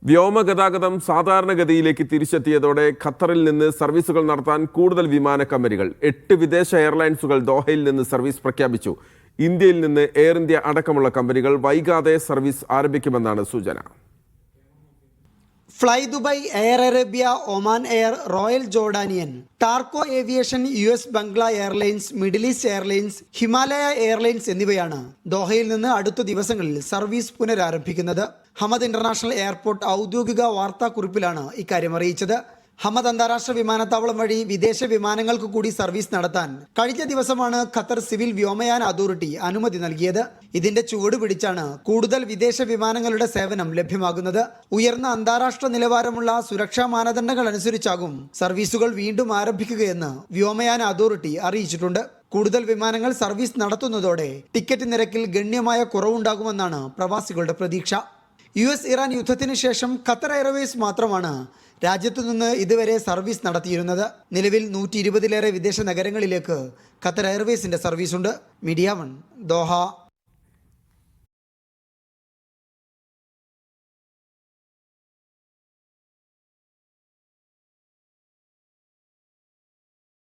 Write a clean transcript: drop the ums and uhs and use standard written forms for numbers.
വ്യോമഗതാഗതം സാധാരണഗതിയിലേക്ക് തിരിച്ചെത്തിയതോടെ ഖത്തറിൽ നിന്ന് സർവീസുകൾ നടത്താൻ കൂടുതൽ വിമാന കമ്പനികൾ 8 വിദേശ എയർലൈൻസുകൾ ദോഹയിൽ നിന്ന് സർവീസ് പ്രഖ്യാപിച്ചു. ഇന്ത്യയിൽ നിന്ന് എയർ ഇന്ത്യ അടക്കമുള്ള കമ്പനികൾ വൈകാതെ സർവീസ് ആരംഭിക്കുമെന്നാണ് സൂചന. Fly Dubai, Air Arabia, Oman Air, Royal Jordanian, Tarco Aviation, US Bangla Airlines, Middle East Airlines, Himalaya Airlines എന്നിവയാണ് ദോഹയിൽ നിന്ന് അടുത്ത ദിവസങ്ങളിൽ സർവീസ് പുനരാരംഭിക്കുന്നത്. ഹമദ് ഇന്റർനാഷണൽ എയർപോർട്ട് ഔദ്യോഗിക വാർത്താക്കുറിപ്പിലാണ് ഇക്കാര്യം അറിയിച്ചത്. ഹമദ് അന്താരാഷ്ട്ര വിമാനത്താവളം വഴി വിദേശ വിമാനങ്ങൾക്ക് കൂടി സർവീസ് നടത്താൻ കഴിഞ്ഞ ദിവസമാണ് ഖത്തർ സിവിൽ വ്യോമയാന അതോറിറ്റി അനുമതി നൽകിയത്. ഇതിന്റെ ചുവട് പിടിച്ചാണ് കൂടുതൽ വിദേശ വിമാനങ്ങളുടെ സേവനം ലഭ്യമാകുന്നത്. ഉയർന്ന അന്താരാഷ്ട്ര നിലവാരമുള്ള സുരക്ഷാ മാനദണ്ഡങ്ങൾ അനുസരിച്ചാകും സർവീസുകൾ വീണ്ടും ആരംഭിക്കുകയെന്ന് വ്യോമയാന അതോറിറ്റി അറിയിച്ചിട്ടുണ്ട്. കൂടുതൽ വിമാനങ്ങൾ സർവീസ് നടത്തുന്നതോടെ ടിക്കറ്റ് നിരക്കിൽ ഗണ്യമായ കുറവുണ്ടാകുമെന്നാണ് പ്രവാസികളുടെ പ്രതീക്ഷ. US ഇറാൻ യുദ്ധത്തിന് ശേഷം ഖത്തർ എയർവേസ് മാത്രമാണ് രാജ്യത്തു നിന്ന് ഇതുവരെ സർവീസ് നടത്തിയിരുന്നത്. നിലവിൽ 120-ലേറെ വിദേശ നഗരങ്ങളിലേക്ക് ഖത്തർ എയർവേസിന്റെ സർവീസുണ്ട്. Media 1 Doha.